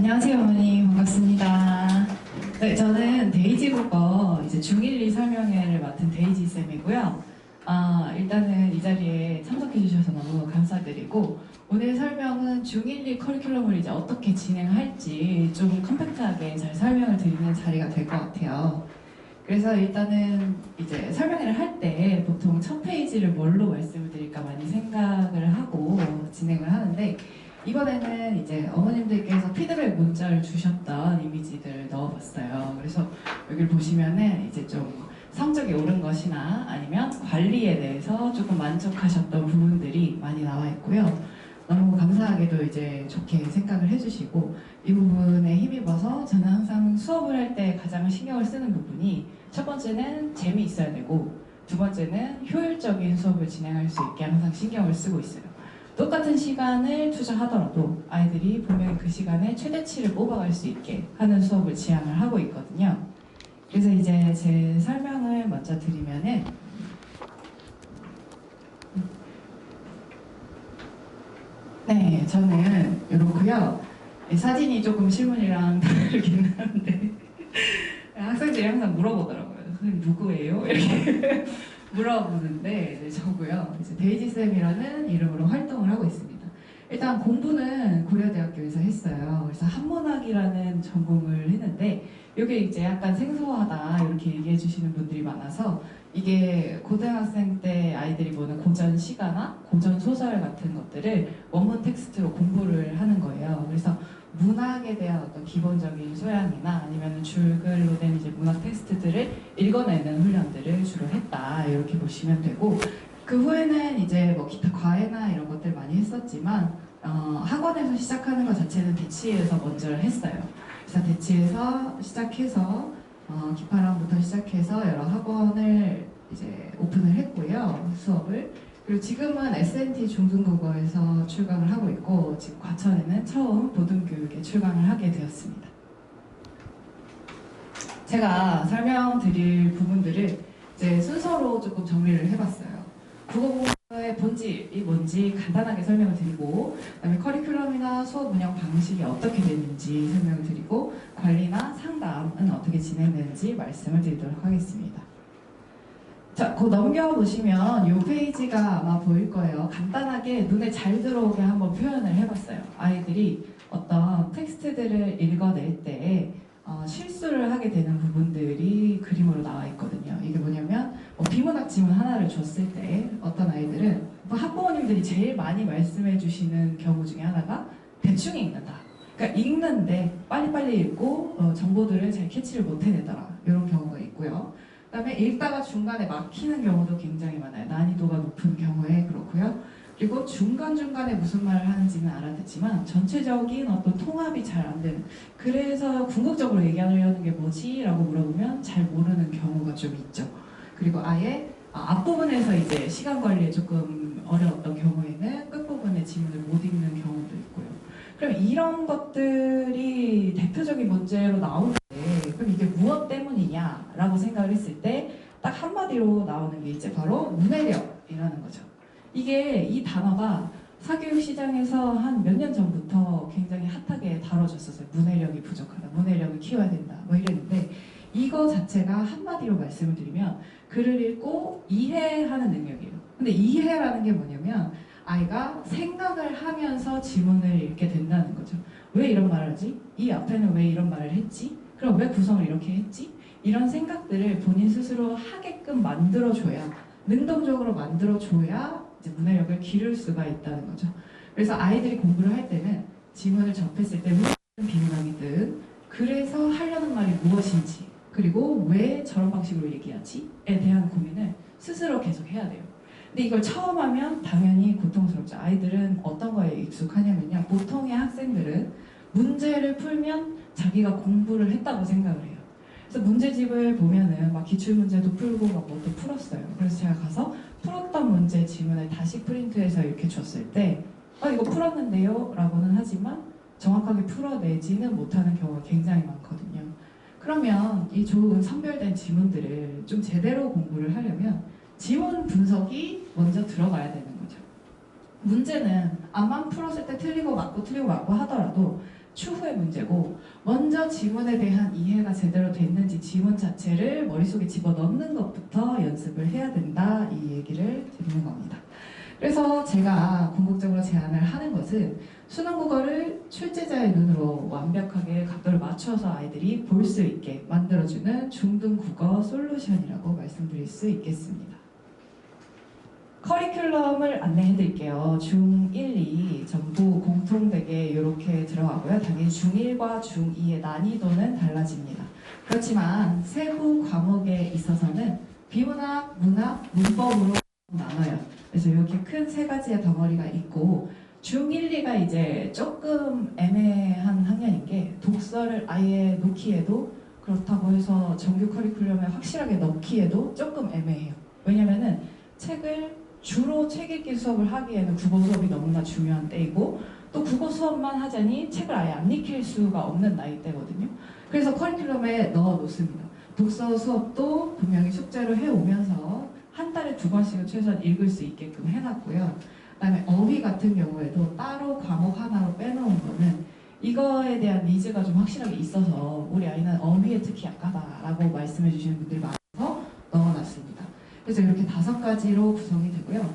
안녕하세요, 어머니. 반갑습니다. 네, 저는 데이지 국어 이제 중1, 2 설명회를 맡은 데이지 쌤이고요. 일단은 이 자리에 참석해 주셔서 너무 감사드리고, 오늘 설명은 중1, 2 커리큘럼을 이제 어떻게 진행할지 좀 컴팩트하게 잘 설명을 드리는 자리가 될 것 같아요. 그래서 일단은 이제 설명회를 할 때 보통 첫 페이지를 뭘로 말씀을 드릴까 많이 생각을 하고 진행을 하는데, 이번에는 이제 어머님들께서 피드백 문자를 주셨던 이미지들을 넣어봤어요. 그래서 여기를 보시면은 이제 좀 성적이 오른 것이나 아니면 관리에 대해서 조금 만족하셨던 부분들이 많이 나와 있고요. 너무 감사하게도 이제 좋게 생각을 해주시고, 이 부분에 힘입어서 저는 항상 수업을 할 때 가장 신경을 쓰는 부분이, 첫 번째는 재미있어야 되고, 두 번째는 효율적인 수업을 진행할 수 있게 항상 신경을 쓰고 있어요. 똑같은 시간을 투자하더라도 아이들이 분명히 그 시간에 최대치를 뽑아갈 수 있게 하는 수업을 지향을 하고 있거든요. 그래서 이제 제 설명을 먼저 드리면은, 네, 저는 이렇고요. 사진이 조금 실물이랑 다르긴 한데 학생들이 항상 물어보더라고요. 선생님 누구예요? 이렇게 물어보는데, 네, 저고요. 이제 데이지쌤이라는 이름으로 활동을 하고 있습니다. 일단 공부는 고려대학교에서 했어요. 그래서 한문학이라는 전공을 했는데, 이게 이제 약간 생소하다 이렇게 얘기해 주시는 분들이 많아서, 이게 고등학생 때 아이들이 보는 고전 시가나 고전 소설 같은 것들을 원문 텍스트로 공부를 하는 거예요. 그래서 문학에 대한 어떤 기본적인 소양이나 아니면 줄글로 된 이제 문학 텍스트들을 읽어내는 훈련들을 주로 했다, 이렇게 보시면 되고, 그 후에는 이제 뭐 기타 과외나 이런 것들 많이 했었지만, 학원에서 시작하는 것 자체는 대치에서 먼저 했어요. 그래서 대치에서 시작해서 기파랑부터 시작해서 여러 학원을 이제 오픈을 했고요, 수업을. 그리고 지금은 S&T 중등국어에서 출강을 하고 있고, 지금 과천에는 처음 보듬교육에 출강을 하게 되었습니다. 제가 설명드릴 부분들을 이제 순서로 조금 정리를 해봤어요. 국어공부의 본질이 뭔지 간단하게 설명을 드리고, 그다음에 커리큘럼이나 수업 운영 방식이 어떻게 되는지 설명을 드리고, 관리나 상담은 어떻게 진행되는지 말씀을 드리도록 하겠습니다. 자, 그 넘겨보시면 이 페이지가 아마 보일 거예요. 간단하게 눈에 잘 들어오게 한번 표현을 해봤어요. 아이들이 어떤 텍스트들을 읽어낼 때 실수를 하게 되는 부분들이 그림으로 나와 있거든요. 이게 뭐냐면, 비문학 지문 하나를 줬을 때 어떤 아이들은, 학부모님들이 제일 많이 말씀해 주시는 경우 중에 하나가 대충 읽는다. 그러니까 읽는데 빨리빨리 읽고 정보들을 잘 캐치를 못 해내더라, 이런 경우가 있고요. 그다음에 읽다가 중간에 막히는 경우도 굉장히 많아요. 난이도가 높은 경우에 그렇고요. 그리고 중간중간에 무슨 말을 하는지는 알아듣지만 전체적인 어떤 통합이 잘 안 되는, 그래서 궁극적으로 얘기하려는 게 뭐지? 라고 물어보면 잘 모르는 경우가 좀 있죠. 그리고 아예 앞부분에서 이제 시간 관리에 조금 어려웠던 경우에는 끝부분의 지문을 못 읽는 경우도 있고요. 그럼 이런 것들이 대표적인 문제로 나오는데, 그럼 이게 무엇 때문이냐라고 생각을 했을 때 딱 한마디로 나오는 게 이제 바로 문해력이라는 거죠. 이게, 이 단어가 사교육 시장에서 한 몇 년 전부터 굉장히 핫하게 다뤄졌었어요. 문해력이 부족하다, 문해력을 키워야 된다, 뭐 이랬는데, 이거 자체가 한마디로 말씀을 드리면 글을 읽고 이해하는 능력이에요. 근데 이해라는 게 뭐냐면, 아이가 생각을 하면서 지문을 읽게 된다는 거죠. 왜 이런 말을 하지? 이 앞에는 왜 이런 말을 했지? 그럼 왜 구성을 이렇게 했지? 이런 생각들을 본인 스스로 하게끔 만들어줘야, 능동적으로 만들어줘야 이제 문해력을 기를 수가 있다는 거죠. 그래서 아이들이 공부를 할 때는 지문을 접했을 때 문학이든 비문학이든 그래서 하려는 말이 무엇인지, 그리고 왜 저런 방식으로 얘기하지에 대한 고민을 스스로 계속 해야 돼요. 근데 이걸 처음 하면 당연히 고통스럽죠. 아이들은 어떤 거에 익숙하냐면요, 보통의 학생들은 문제를 풀면 자기가 공부를 했다고 생각을 해요. 그래서 문제집을 보면은 막 기출문제도 풀고 막 뭣도 풀었어요. 그래서 제가 가서 풀었던 문제 지문을 다시 프린트해서 이렇게 줬을 때, 이거 풀었는데요? 라고는 하지만 정확하게 풀어내지는 못하는 경우가 굉장히 많거든요. 그러면 이 좋은 선별된 지문들을 좀 제대로 공부를 하려면 지문 분석이 먼저 들어가야 되는 거죠. 문제는 앞만 풀었을 때 틀리고 맞고 하더라도 추후의 문제고, 먼저 지문에 대한 이해가 제대로 됐는지 지문 자체를 머릿속에 집어넣는 것부터 연습을 해야 된다, 이 얘기를 드리는 겁니다. 그래서 제가 궁극적으로 제안을 하는 것은 수능 국어를 출제자의 눈으로 완벽하게 각도를 맞춰서 아이들이 볼 수 있게 만들어주는 중등 국어 솔루션이라고 말씀드릴 수 있겠습니다. 커리큘럼을 안내해 드릴게요. 중1, 2 전부 공통되게 이렇게 들어가고요. 당연히 중1과 중2의 난이도는 달라집니다. 그렇지만 세부 과목에 있어서는 비문학, 문학, 문법으로 나눠요. 그래서 이렇게 큰 세 가지의 덩어리가 있고, 중1, 2가 이제 조금 애매한 학년인 게, 독서를 아예 놓기에도, 그렇다고 해서 정규 커리큘럼에 확실하게 넣기에도 조금 애매해요. 왜냐면은 책을 주로 책 읽기 수업을 하기에는 국어 수업이 너무나 중요한 때이고, 또 국어 수업만 하자니 책을 아예 안 익힐 수가 없는 나이대거든요. 그래서 커리큘럼에 넣어 놓습니다. 독서 수업도 분명히 숙제로 해오면서 한 달에 2번씩은 최소한 읽을 수 있게끔 해놨고요. 그다음에 어휘 같은 경우에도 따로 과목 하나로 빼놓은 거는 이거에 대한 니즈가 좀 확실하게 있어서 우리 아이는 어휘에 특히 약하다라고 말씀해 주시는 분들이 많아서 넣어놨습니다. 그래서 이렇게 5가지로 구성이 되고요.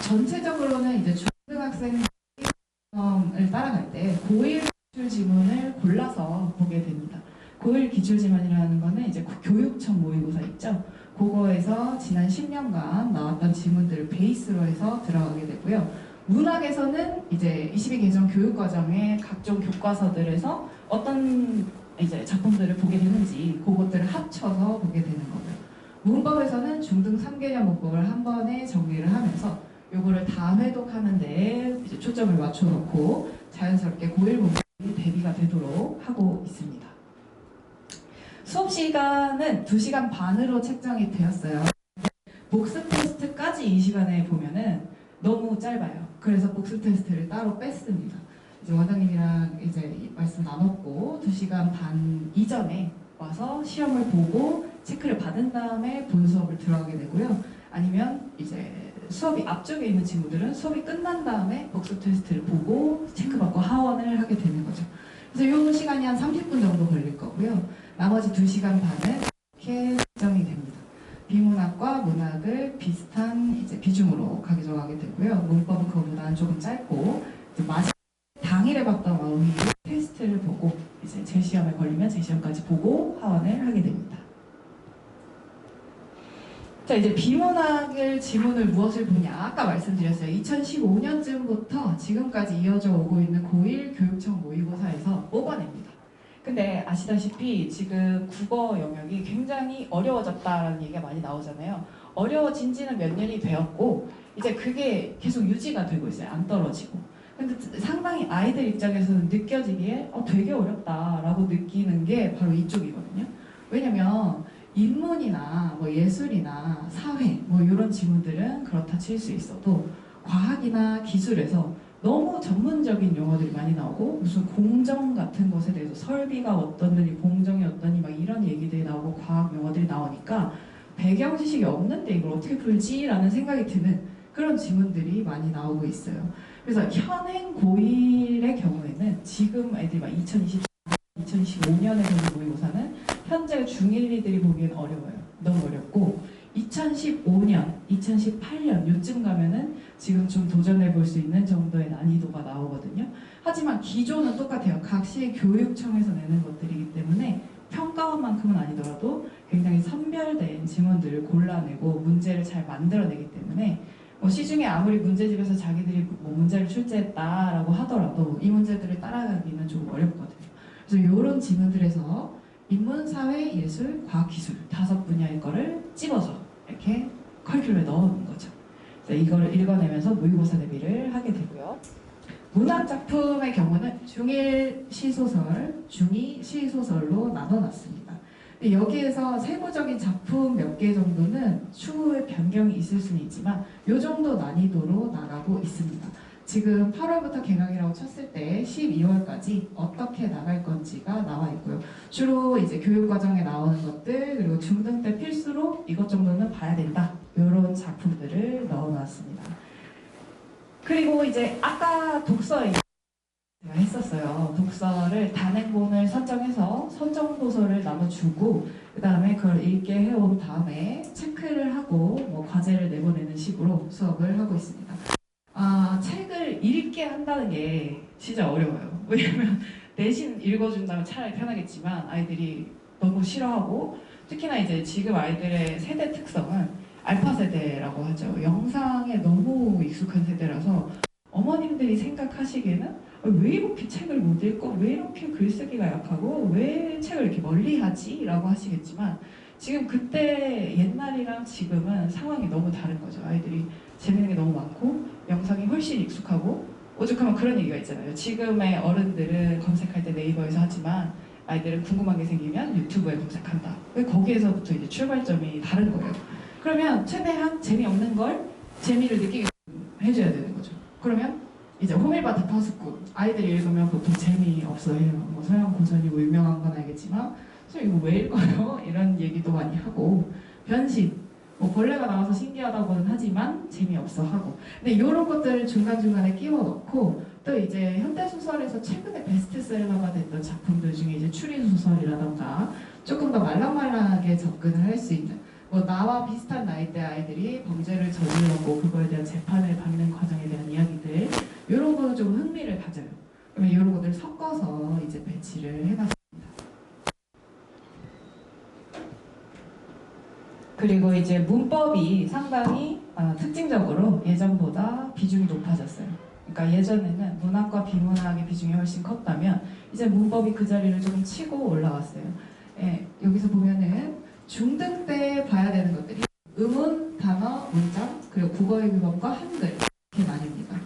전체적으로는 이제 중등학생을 따라갈 때 고1 기출 지문을 골라서 보게 됩니다. 고1 기출 지문이라는 거는 이제 교육청 모의고사 있죠. 그거에서 지난 10년간 나왔던 지문들을 베이스로 해서 들어가게 되고요. 문학에서는 이제 22개정 교육과정의 각종 교과서들에서 어떤 이제 작품들을 보게 되는지 그것들을 합쳐서 보게 되는 거고요. 문법에서는 중등 3개년 문법을 한 번에 정리를 하면서 요거를 다 회독하는데 이제 초점을 맞춰놓고 자연스럽게 고1 문법이 대비가 되도록 하고 있습니다. 수업 시간은 2시간 반으로 책정이 되었어요. 복습 테스트까지 이 시간에 보면은 너무 짧아요. 그래서 복습 테스트를 따로 뺐습니다. 이제 원장님이랑 이제 말씀 나눴고 2시간 반 이전에 와서 시험을 보고 체크를 받은 다음에 본 수업을 들어가게 되고요. 아니면 이제 수업이 앞쪽에 있는 친구들은 수업이 끝난 다음에 복습 테스트를 보고 체크받고 하원을 하게 되는 거죠. 그래서 이 시간이 한 30분 정도 걸릴 거고요. 나머지 2시간 반은 이렇게 설정이 됩니다. 비문학과 문학을 비슷한 이제 비중으로 가져가게 되고요. 문법은 그거보다는 조금 짧고, 이제 당일에 봤던 어휘 테스트를 보고 이제 재시험에 걸리면 재시험까지 보고 하원을 하게 됩니다. 자, 이제 비문학을 지문을 무엇을 보냐, 아까 말씀드렸어요. 2015년쯤부터 지금까지 이어져 오고 있는 고1 교육청 모의고사에서 뽑아냅니다. 근데 아시다시피 지금 국어 영역이 굉장히 어려워졌다라는 얘기가 많이 나오잖아요. 어려워진 지는 몇 년이 되었고 이제 그게 계속 유지가 되고 있어요. 안 떨어지고. 근데 상당히 아이들 입장에서는 느껴지기에 되게 어렵다라고 느끼는 게 바로 이쪽이거든요. 왜냐면 인문이나 뭐 예술이나 사회 뭐 이런 지문들은 그렇다 칠 수 있어도 과학이나 기술에서 너무 전문적인 용어들이 많이 나오고 무슨 공정 같은 것에 대해서 설비가 어떻느니 공정이 어떠니 막 이런 얘기들이 나오고 과학 용어들이 나오니까 배경 지식이 없는데 이걸 어떻게 풀지? 라는 생각이 드는 그런 지문들이 많이 나오고 있어요. 그래서 현행 고1의 경우에는 지금 애들이 막 2025년에 보는 모의고사는 현재 중1, 2들이 보기엔 어려워요. 너무 어렵고 2015년, 2018년 요쯤 가면은 지금 좀 도전해볼 수 있는 정도의 난이도가 나오거든요. 하지만 기조는 똑같아요. 각 시 교육청에서 내는 것들이기 때문에 평가원만큼은 아니더라도 굉장히 선별된 지문들을 골라내고 문제를 잘 만들어내기 때문에 시중에 아무리 문제집에서 자기들이 문제를 출제했다라고 하더라도 이 문제들을 따라가기는 좀 어렵거든요. 그래서 이런 지문들에서 인문, 사회, 예술, 과학, 기술 5분야의 거를 찝어서 이렇게 커리큘럼에 넣어놓은 거죠. 그래서 이거를 읽어내면서 모의고사 대비를 하게 되고요. 문학 작품의 경우는 중1 시소설, 중2 시소설로 나눠놨습니다. 근데 여기에서 세부적인 작품 몇 개 정도는 추후에 변경이 있을 수는 있지만 이 정도 난이도로 나가고 있습니다. 지금 8월부터 개강이라고 쳤을 때 12월까지 어떻게 나갈 건지가 나와 있고요. 주로 이제 교육과정에 나오는 것들 그리고 중등 때 필수로 이것 정도는 봐야 된다. 이런 작품들을 넣어놨습니다. 그리고 이제 아까 독서에 했었어요. 독서를 단행본을 선정해서 선정 도서를 나눠주고 그 다음에 그걸 읽게 해온 다음에 체크를 하고 뭐 과제를 내보내는 식으로 수업을 하고 있습니다. 책을 읽게 한다는 게 진짜 어려워요. 왜냐면 대신 읽어준다면 차라리 편하겠지만 아이들이 너무 싫어하고 특히나 이제 지금 아이들의 세대 특성은 알파 세대라고 하죠. 영상에 너무 익숙한 세대라서 어머님들이 생각하시기에는 왜 이렇게 책을 못 읽고 왜 이렇게 글쓰기가 약하고 왜 책을 이렇게 멀리하지? 라고 하시겠지만 지금 그때 옛날이랑 지금은 상황이 너무 다른 거죠. 아이들이 재밌는 게 너무 많고 영상이 훨씬 익숙하고 오죽하면 그런 얘기가 있잖아요. 지금의 어른들은 검색할 때 네이버에서 하지만 아이들은 궁금한 게 생기면 유튜브에 검색한다. 거기에서부터 이제 출발점이 다른 거예요. 그러면 최대한 재미없는 걸 재미를 느끼게 해줘야 되는 거죠. 그러면 이제 호밀밭의 파수꾼 아이들이 읽으면 보통 재미없어 해요. 뭐 서양 고전이 뭐 유명한 건 알겠지만 선생님 이거 왜 읽어요? 이런 얘기도 많이 하고 변신 뭐 벌레가 나와서 신기하다고는 하지만 재미없어 하고 근데 이런 것들을 중간중간에 끼워 넣고 또 이제 현대소설에서 최근에 베스트셀러가 됐던 작품들 중에 이제 추리소설이라던가 조금 더 말랑말랑하게 접근을 할 수 있는 뭐 나와 비슷한 나이대 아이들이 범죄를 저질렀고 그거에 대한 재판을 받는 과정에 대한 이야기들 이런 거는 좀 흥미를 가져요. 그러면 이런 것들 섞어서 이제 배치를 해놨습니다. 그리고 이제 문법이 상당히 특징적으로 예전보다 비중이 높아졌어요. 그러니까 예전에는 문학과 비문학의 비중이 훨씬 컸다면 이제 문법이 그 자리를 조금 치고 올라왔어요. 예, 여기서 보면은 중등 때 봐야 되는 것들이 의문, 단어, 문장, 그리고 국어의 규범과 한글 이렇게 나뉩니다.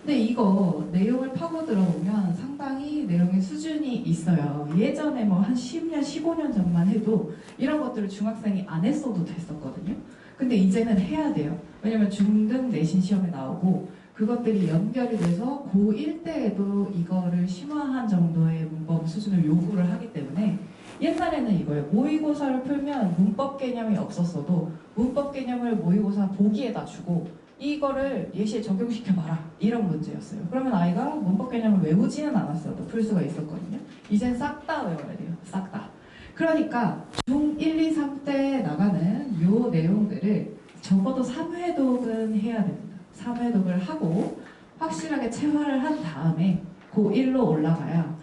근데 이거 내용을 파고 들어보면 상당히 내용의 수준이 있어요. 예전에 뭐 한 10년, 15년 전만 해도 이런 것들을 중학생이 안 했어도 됐었거든요. 근데 이제는 해야 돼요. 왜냐면 중등 내신 시험에 나오고 그것들이 연결이 돼서 고1 때에도 이거를 심화한 정도의 문법 수준을 요구를 하기 때문에 옛날에는 이거예요. 모의고사를 풀면 문법 개념이 없었어도 문법 개념을 모의고사 보기에다 주고 이거를 예시에 적용시켜봐라 이런 문제였어요. 그러면 아이가 문법 개념을 외우지는 않았어도 풀 수가 있었거든요. 이젠 싹 다 외워야 돼요. 싹 다. 그러니까 중 1, 2, 3 때 나가는 요 내용들을 적어도 3회독은 해야 됩니다. 3회독을 하고 확실하게 체화를 한 다음에 고1로 올라가야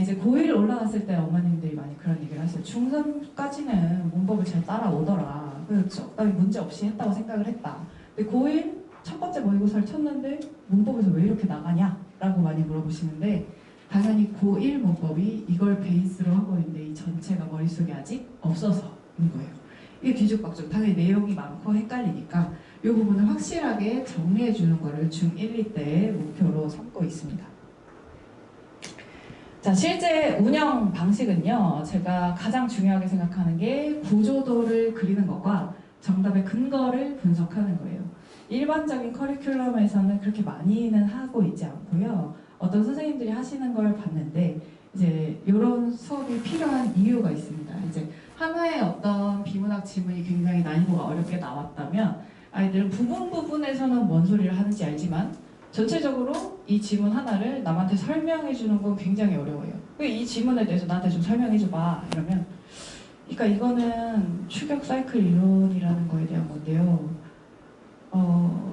이제 고1 올라갔을 때 어머님들이 많이 그런 얘기를 하세요. 중3까지는 문법을 잘 따라오더라. 그래서 적당히 문제 없이 했다고 생각을 했다. 근데 고1 첫 번째 모의고사를 쳤는데 문법에서 왜 이렇게 나가냐? 라고 많이 물어보시는데 당연히 고1 문법이 이걸 베이스로 하고 있는데 이 전체가 머릿속에 아직 없어서인 거예요. 이게 뒤죽박죽. 당연히 내용이 많고 헷갈리니까 이 부분을 확실하게 정리해 주는 거를 중1, 2 때 목표로 삼고 있습니다. 자, 실제 운영 방식은요, 제가 가장 중요하게 생각하는 게 구조도를 그리는 것과 정답의 근거를 분석하는 거예요. 일반적인 커리큘럼에서는 그렇게 많이는 하고 있지 않고요. 어떤 선생님들이 하시는 걸 봤는데 이제 이런 수업이 필요한 이유가 있습니다. 이제 하나의 어떤 비문학 지문이 굉장히 난이도가 어렵게 나왔다면 아이들은 부분에서는 뭔 소리를 하는지 알지만 전체적으로 이 지문 하나를 남한테 설명해 주는 건 굉장히 어려워요. 이 지문에 대해서 나한테 좀 설명해 줘봐 이러면 그러니까 이거는 추격 사이클 이론이라는 거에 대한 건데요.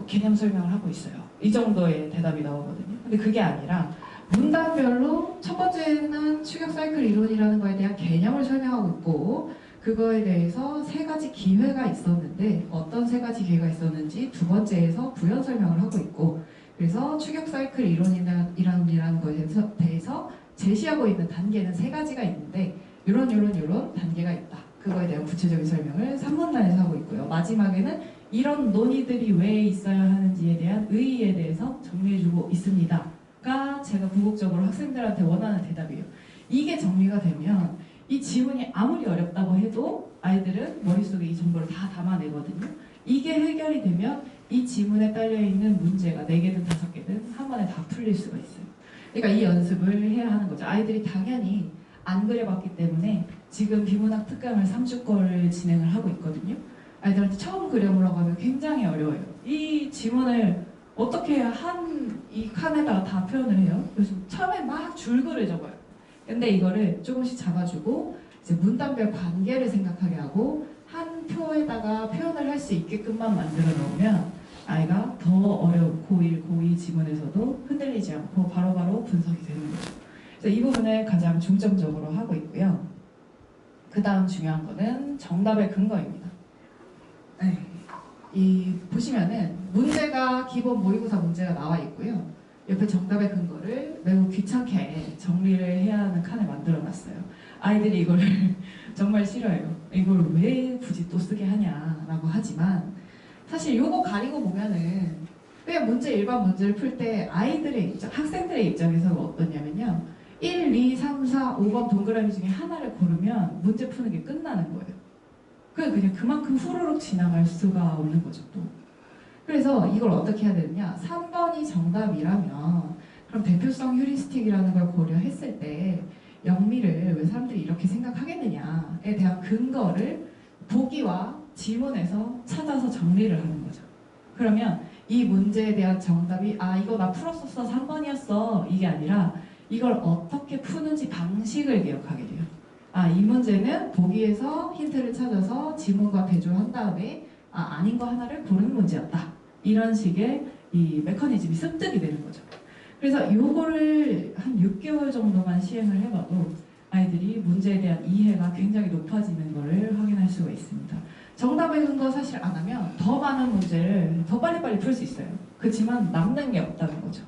개념 설명을 하고 있어요. 이 정도의 대답이 나오거든요. 근데 그게 아니라 문단별로 첫 번째는 추격 사이클 이론이라는 거에 대한 개념을 설명하고 있고 그거에 대해서 세 가지 기회가 있었는데 어떤 세 가지 기회가 있었는지 두 번째에서 부연 설명을 하고 있고 그래서 추격 사이클 이론이라는 것에 대해서 제시하고 있는 단계는 세 가지가 있는데 이런 단계가 있다. 그거에 대한 구체적인 설명을 3문단에서 하고 있고요. 마지막에는 이런 논의들이 왜 있어야 하는지에 대한 의의에 대해서 정리해주고 있습니다.가 제가 궁극적으로 학생들한테 원하는 대답이에요. 이게 정리가 되면 이 지문이 아무리 어렵다고 해도 아이들은 머릿속에 이 정보를 다 담아내거든요. 이게 해결이 되면 이 지문에 딸려있는 문제가 4개든 5개든 한 번에 다 풀릴 수가 있어요. 그러니까 이 연습을 해야 하는 거죠. 아이들이 당연히 안 그려봤기 때문에 지금 비문학 특강을 3주 거를 진행을 하고 있거든요. 아이들한테 처음 그려보라고 하면 굉장히 어려워요. 이 지문을 어떻게 이 칸에다가 다 표현을 해요? 그래서 처음에 막 줄글을 적어요. 근데 이거를 조금씩 잡아주고 이제 문단별 관계를 생각하게 하고 한 표에다가 표현을 할 수 있게끔만 만들어 놓으면 아이가 더 어려운 고1, 고2 지문에서도 흔들리지 않고 바로바로 분석이 되는 거죠. 그래서 이 부분을 가장 중점적으로 하고 있고요. 그 다음 중요한 거는 정답의 근거입니다. 네. 보시면은 문제가 기본 모의고사 문제가 나와 있고요. 옆에 정답의 근거를 매우 귀찮게 정리를 해야 하는 칸을 만들어 놨어요. 아이들이 이걸 정말 싫어해요. 이걸 왜 굳이 또 쓰게 하냐라고 하지만 사실 요거 가리고 보면은 그냥 일반 문제를 풀 때 아이들의 입장, 학생들의 입장에서 어떠냐면요. 1, 2, 3, 4, 5번 동그라미 중에 하나를 고르면 문제 푸는 게 끝나는 거예요. 그냥 그만큼 후루룩 지나갈 수가 없는 거죠, 또. 그래서 이걸 어떻게 해야 되느냐. 3번이 정답이라면 그럼 대표성 휴리스틱이라는 걸 고려했을 때 영미를 왜 사람들이 이렇게 생각하겠느냐에 대한 근거를 보기와 지문에서 찾아서 정리를 하는 거죠. 그러면 이 문제에 대한 정답이 이거 나 풀었었어 3번이었어 이게 아니라 이걸 어떻게 푸는지 방식을 기억하게 돼요. 이 문제는 보기에서 힌트를 찾아서 지문과 대조를 한 다음에 아닌 거 하나를 고르는 문제였다. 이런 식의 이 메커니즘이 습득이 되는 거죠. 그래서 요거를 한 6개월 정도만 시행을 해봐도 아이들이 문제에 대한 이해가 굉장히 높아지는 것을 확인할 수가 있습니다. 정답의 근거 사실 안 하면 더 많은 문제를 더 빨리빨리 풀 수 있어요. 그렇지만 남는 게 없다는 거죠.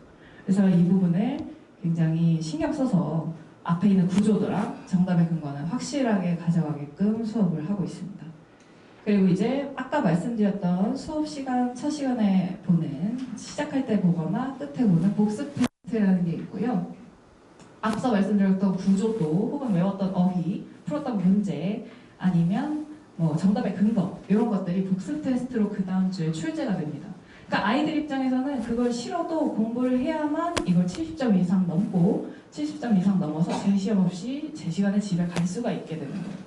그래서 이 부분을 굉장히 신경 써서 앞에 있는 구조도랑 정답의 근거는 확실하게 가져가게끔 수업을 하고 있습니다. 그리고 이제 아까 말씀드렸던 수업 시간, 첫 시간에 보는 시작할 때 보거나 끝에 보는 복습 테스트라는 게 있고요. 앞서 말씀드렸던 구조도 혹은 외웠던 어휘, 풀었던 문제 아니면 정답의 근거 이런 것들이 복습 테스트로 그 다음 주에 출제가 됩니다. 그러니까 아이들 입장에서는 그걸 싫어도 공부를 해야만 이걸 70점 이상 넘고 70점 이상 넘어서 재시험 없이 제 시간에 집에 갈 수가 있게 되는 거예요.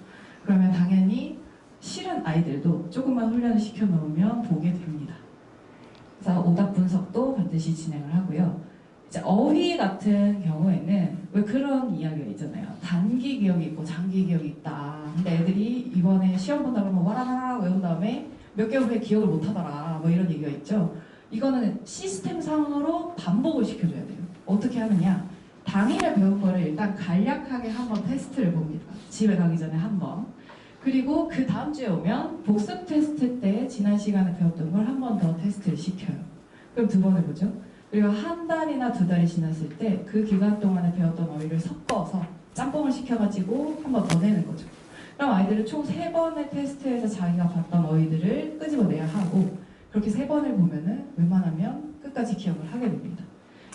그러면 당연히 싫은 아이들도 조금만 훈련을 시켜 놓으면 보게 됩니다. 그래서 오답 분석도 반드시 진행을 하고요. 이제 어휘 같은 경우에는 왜 그런 이야기가 있잖아요. 단기 기억이 있고 장기 기억이 있다. 근데 애들이 이번에 시험 본다 그러면 와라라라 외운 다음에 몇 개월 후에 기억을 못 하더라. 이런 얘기가 있죠. 이거는 시스템상으로 반복을 시켜줘야 돼요. 어떻게 하느냐. 당일에 배운 거를 일단 간략하게 한번 테스트를 봅니다. 집에 가기 전에 한번. 그리고 그 다음 주에 오면 복습 테스트 때 지난 시간에 배웠던 걸 한 번 더 테스트를 시켜요. 그럼 두 번 해보죠. 그리고 한 달이나 두 달이 지났을 때 그 기간 동안에 배웠던 어휘를 섞어서 짬뽕을 시켜가지고 한 번 더 내는 거죠. 그럼 아이들은 총 3번의 테스트에서 자기가 봤던 어휘들을 끄집어내야 하고 그렇게 3번을 보면은 웬만하면 끝까지 기억을 하게 됩니다.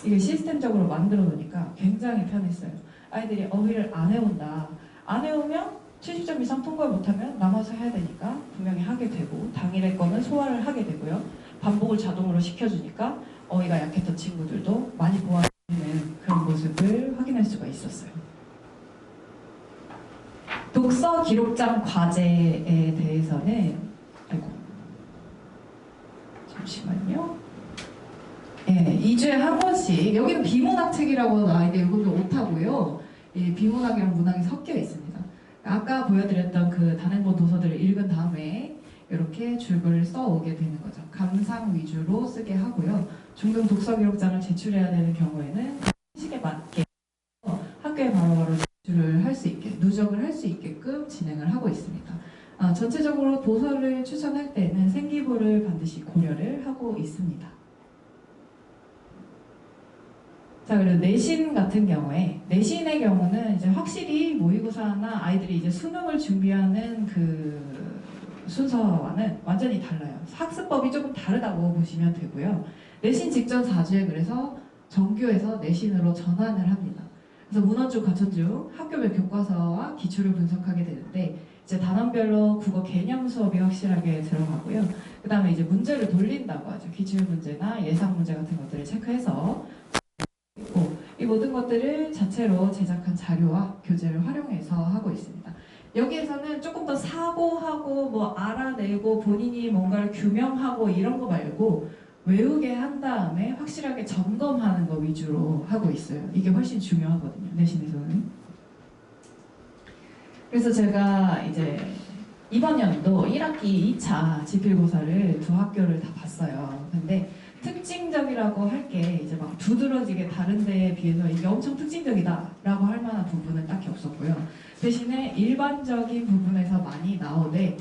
이게 시스템적으로 만들어 놓으니까 굉장히 편했어요. 아이들이 어휘를 안 해온다. 안 해오면 70점 이상 통과를 못하면 남아서 해야 되니까 분명히 하게 되고 당일의 거는 소화를 하게 되고요. 반복을 자동으로 시켜주니까 어휘가 약했던 친구들도 많이 보완되는 그런 모습을 확인할 수가 있었어요. 독서 기록장 과제에 대해서는 잠시만요. 2주에 한 번씩 여기는 비문학 책이라고 나와있는데 이것도 오타고요. 비문학이랑 문학이 섞여 있습니다. 아까 보여드렸던 그 단행본 도서들을 읽은 다음에 이렇게 줄글을 써오게 되는 거죠. 감상 위주로 쓰게 하고요. 중등 독서 기록장을 제출해야 되는 경우에는 시기에 맞게 학교에 바로바로 제출을 할 수 있게, 누적을 할 수 있게끔 진행을 하고 있습니다. 전체적으로 도서를 추천할 때는 생기부를 반드시 고려를 하고 있습니다. 자, 그리고 내신 같은 경우에, 내신의 경우는 이제 확실히 모의고사나 아이들이 이제 수능을 준비하는 그 순서와는 완전히 달라요. 학습법이 조금 다르다고 보시면 되고요. 내신 직전 4주에 그래서 정규에서 내신으로 전환을 합니다. 그래서 문헌중, 가천중, 학교별 교과서와 기출을 분석하게 되는데 이제 단원별로 국어 개념 수업이 확실하게 들어가고요. 그 다음에 이제 문제를 돌린다고 하죠. 기출 문제나 예상 문제 같은 것들을 체크해서 이 모든 것들을 자체로 제작한 자료와 교재를 활용해서 하고 있습니다. 여기에서는 조금 더 사고하고 알아내고 본인이 뭔가를 규명하고 이런 거 말고 외우게 한 다음에 확실하게 점검하는 거 위주로 하고 있어요. 이게 훨씬 중요하거든요, 내신에서는. 그래서 제가 이제 이번 연도 1학기 2차 지필고사를 두 학교를 다 봤어요. 근데 특징적이라고 할 게 이제 막 두드러지게 다른 데에 비해서 이게 엄청 특징적이다 라고 할 만한 부분은 딱히 없었고요. 대신에 일반적인 부분에서 많이 나오되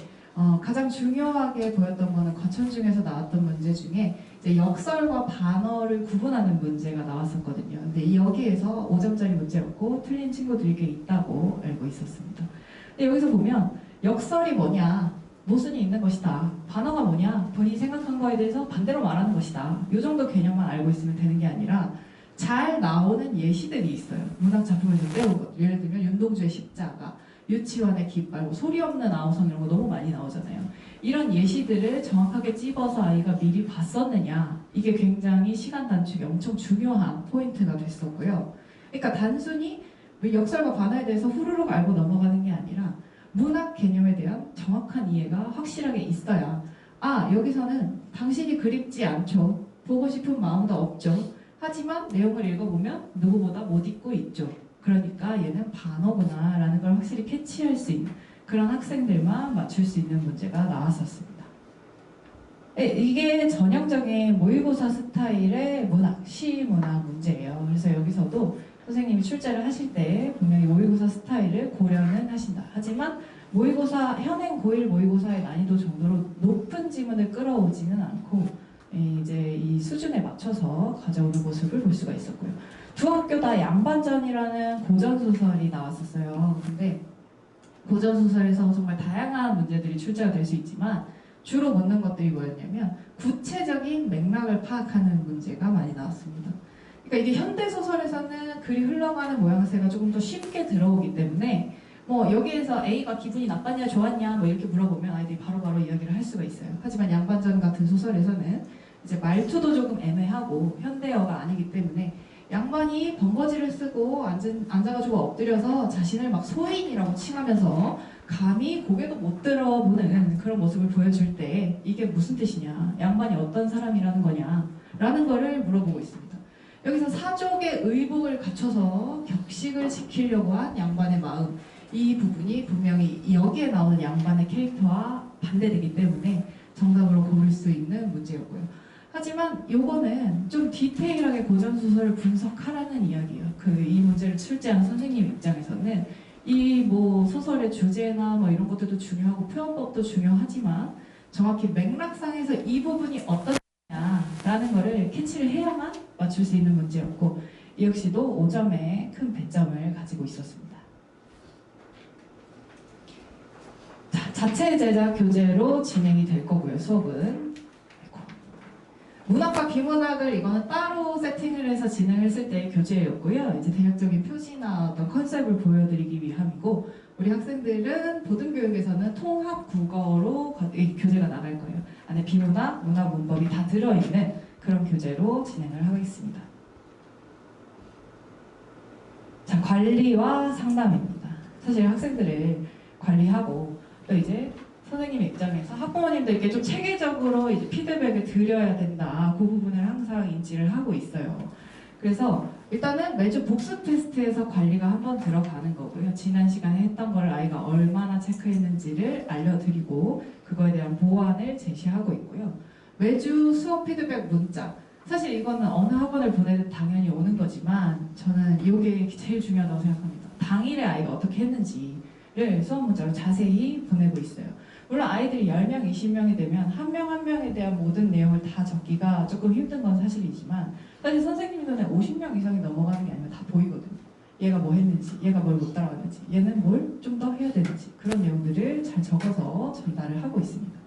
가장 중요하게 보였던 거는 거천 중에서 나왔던 문제 중에 이제 역설과 반어를 구분하는 문제가 나왔었거든요. 근데 여기에서 5점짜리 문제였고 틀린 친구들이 꽤 있다고 알고 있었습니다. 근데 여기서 보면 역설이 뭐냐, 모순이 있는 것이다. 반어가 뭐냐, 본인이 생각한 거에 대해서 반대로 말하는 것이다. 이 정도 개념만 알고 있으면 되는 게 아니라 잘 나오는 예시들이 있어요. 문학 작품에서 떼오거든요. 예를 들면 윤동주의 십자가, 유치원의 깃발, 뭐 소리 없는 아우성 이런 거 너무 많이 나오잖아요. 이런 예시들을 정확하게 찝어서 아이가 미리 봤었느냐, 이게 굉장히 시간 단축에 엄청 중요한 포인트가 됐었고요. 그러니까 단순히 역설과 반어에 대해서 후루룩 알고 넘어가는 게 아니라 문학 개념에 대한 정확한 이해가 확실하게 있어야, 아, 여기서는 당신이 그립지 않죠. 보고 싶은 마음도 없죠. 하지만 내용을 읽어보면 누구보다 못 잊고 있죠. 그러니까 얘는 반어구나 라는 걸 확실히 캐치할 수 있는 그런 학생들만 맞출 수 있는 문제가 나왔었습니다. 이게 전형적인 모의고사 스타일의 문학, 시문학 문제예요. 그래서 여기서도 선생님이 출제를 하실 때 분명히 모의고사 스타일을 고려는 하신다. 하지만 모의고사, 현행 고1 모의고사의 난이도 정도로 높은 지문을 끌어오지는 않고 이제 이 수준에 맞춰서 가져오는 모습을 볼 수가 있었고요. 두 학교 다 양반전이라는 고전소설이 나왔었어요. 근데 고전소설에서 정말 다양한 문제들이 출제가 될 수 있지만 주로 묻는 것들이 뭐였냐면 구체적인 맥락을 파악하는 문제가 많이 나왔습니다. 그러니까 이게 현대소설에서는 글이 흘러가는 모양새가 조금 더 쉽게 들어오기 때문에 뭐 여기에서 A가 기분이 나빴냐 좋았냐 뭐 이렇게 물어보면 아이들이 바로바로 이야기를 할 수가 있어요. 하지만 양반전 같은 소설에서는 이제 말투도 조금 애매하고 현대어가 아니기 때문에 양반이 번거지를 쓰고 앉아가지고 엎드려서 자신을 막 소인이라고 칭하면서 감히 고개도 못 들어보는 그런 모습을 보여줄 때 이게 무슨 뜻이냐, 양반이 어떤 사람이라는 거냐 라는 거를 물어보고 있습니다. 여기서 사족의 의복을 갖춰서 격식을 지키려고 한 양반의 마음, 이 부분이 분명히 여기에 나오는 양반의 캐릭터와 반대되기 때문에 정답으로 고를 수 있는 문제였고요. 하지만 요거는 좀 디테일하게 고전소설을 분석하라는 이야기예요. 이 문제를 출제한 선생님 입장에서는 이 뭐 소설의 주제나 뭐 이런 것들도 중요하고 표현법도 중요하지만 정확히 맥락상에서 이 부분이 어떠냐라는 거를 캐치를 해야만 맞출 수 있는 문제였고 이 역시도 5점의 큰 배점을 가지고 있었습니다. 자체 제작 교재로 진행이 될 거고요. 수업은 문학과 비문학을 이거는 따로 세팅을 해서 진행했을 때의 교재였고요. 이제 대략적인 표지나 어떤 컨셉을 보여드리기 위함이고 우리 학생들은 보든교육에서는 통합 국어로 교재가 나갈 거예요. 안에 비문학, 문학 문법이 다 들어있는 그런 교재로 진행을 하겠습니다. 자, 관리와 상담입니다. 사실 학생들을 관리하고 또 이제 선생님 입장에서 학부모님들께 좀 체계적으로 이제 피드백을 드려야 된다. 그 부분을 항상 인지를 하고 있어요. 그래서 일단은 매주 복습 테스트에서 관리가 한번 들어가는 거고요. 지난 시간에 했던 걸 아이가 얼마나 체크했는지를 알려드리고 그거에 대한 보완을 제시하고 있고요. 매주 수업 피드백 문자. 사실 이거는 어느 학원을 보내든 당연히 오는 거지만 저는 이게 제일 중요하다고 생각합니다. 당일에 아이가 어떻게 했는지를 수업 문자로 자세히 보내고 있어요. 물론 아이들이 10명, 20명이 되면 한 명 한 명에 대한 모든 내용을 다 적기가 조금 힘든 건 사실이지만 사실 선생님 눈에 50명 이상이 넘어가는 게 아니면 다 보이거든요. 얘가 뭐 했는지, 얘가 뭘 못 따라갔는지, 얘는 뭘 좀 더 해야 되는지 그런 내용들을 잘 적어서 전달을 하고 있습니다.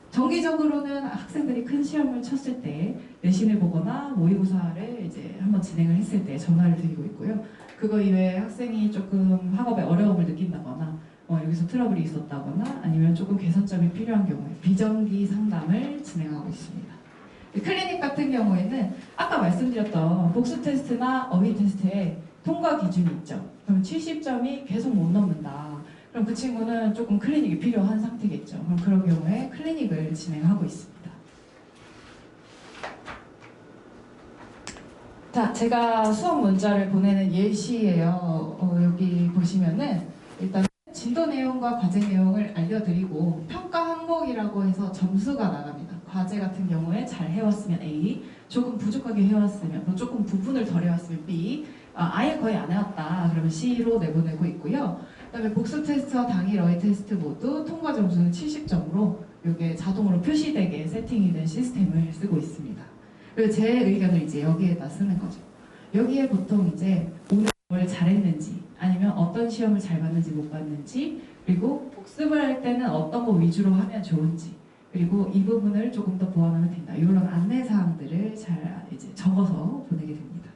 정기적으로는 학생들이 큰 시험을 쳤을 때 내신을 보거나 모의고사를 이제 한번 진행을 했을 때 전화를 드리고 있고요. 그거 이외에 학생이 조금 학업에 어려움을 느낀다거나 여기서 트러블이 있었다거나 아니면 조금 개선점이 필요한 경우에 비정기 상담을 진행하고 있습니다. 클리닉 같은 경우에는 아까 말씀드렸던 복수 테스트나 어휘 테스트에 통과 기준이 있죠. 그럼 70점이 계속 못 넘는다. 그럼 그 친구는 조금 클리닉이 필요한 상태겠죠. 그럼 그런 경우에 클리닉을 진행하고 있습니다. 자, 제가 수업 문자를 보내는 예시예요. 여기 보시면은 일단 진도 내용과 과제 내용을 알려드리고 평가 항목이라고 해서 점수가 나갑니다. 과제 같은 경우에 잘 해왔으면 A, 조금 부족하게 해왔으면, 뭐 조금 부분을 덜 해왔으면 B, 아예 거의 안 해왔다 그러면 C로 내보내고 있고요. 그다음에 복습 테스트와 당일 어휘 테스트 모두 통과 점수는 70점으로 이게 자동으로 표시되게 세팅이 된 시스템을 쓰고 있습니다. 그리고 제 의견을 이제 여기에다 쓰는 거죠. 여기에 보통 이제 오늘 뭘 잘했는지 아니면 어떤 시험을 잘 봤는지 못 봤는지, 그리고 복습을 할 때는 어떤 거 위주로 하면 좋은지, 그리고 이 부분을 조금 더 보완하면 된다, 이런 안내 사항들을 잘 이제 적어서 보내게 됩니다.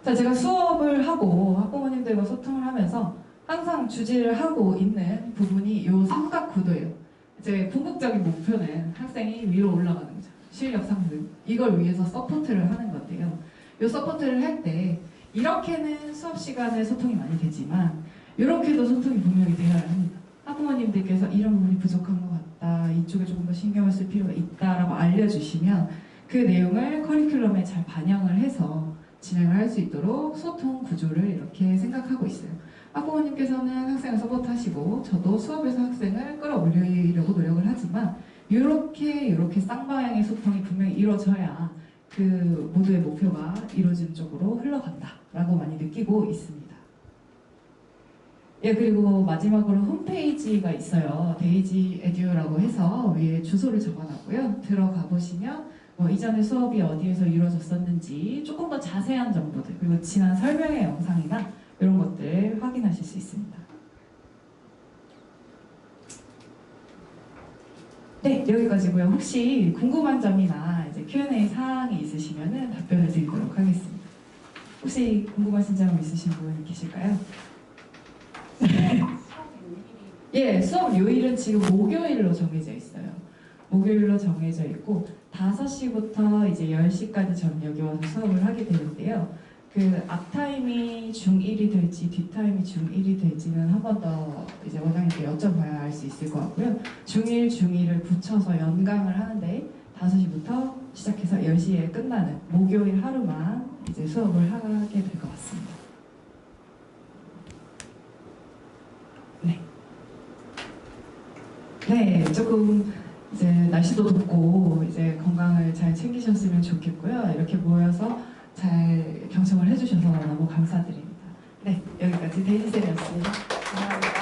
자, 제가 수업을 하고 학부모님들과 소통을 하면서 항상 주지를 하고 있는 부분이 이 삼각구도예요. 이제 궁극적인 목표는 학생이 위로 올라가는 거죠. 실력 상승. 이걸 위해서 서포트를 하는 건데요. 이 서포트를 할 때 이렇게는 수업 시간에 소통이 많이 되지만 이렇게도 소통이 분명히 되어야 합니다. 학부모님들께서 이런 부분이 부족한 것 같다, 이쪽에 조금 더 신경을 쓸 필요가 있다라고 알려주시면 그 내용을 커리큘럼에 잘 반영을 해서 진행을 할 수 있도록 소통 구조를 이렇게 생각하고 있어요. 학부모님께서는 학생을 서포트하시고 저도 수업에서 학생을 끌어올리려고 노력을 하지만 이렇게 쌍방향의 소통이 분명히 이루어져야 그 모두의 목표가 이루어지는 쪽으로 흘러간다라고 많이 느끼고 있습니다. 예, 그리고 마지막으로 홈페이지가 있어요. 데이지 에듀라고 해서 위에 주소를 적어놨고요. 들어가 보시면 이전에 수업이 어디에서 이루어졌었는지 조금 더 자세한 정보들, 그리고 지난 설명의 영상이나 이런 것들 확인하실 수 있습니다. 네, 여기까지고요. 혹시 궁금한 점이나 이제 Q&A 사항이 있으시면 답변을 드리도록 하겠습니다. 혹시 궁금하신 점 있으신 분 계실까요? 예, 수업 요일은 지금 목요일로 정해져 있어요. 목요일로 정해져 있고 5시부터 이제 10시까지 저는 여기 와서 수업을 하게 되는데요. 그 앞타임이 중1이 될지 뒷타임이 중1이 될지는 한 번 더 이제 원장님께 여쭤봐야 알 수 있을 것 같고요. 중1, 중2를 붙여서 연강을 하는데 5시부터 시작해서 10시에 끝나는 목요일 하루만 이제 수업을 하게 될 것 같습니다. 네. 네, 조금 이제 날씨도 덥고 이제 건강을 잘 챙기셨으면 좋겠고요. 이렇게 모여서 잘 경청을 해주셔서 너무 감사드립니다. 네, 여기까지 데이지쌤이었습니다. 감사합니다.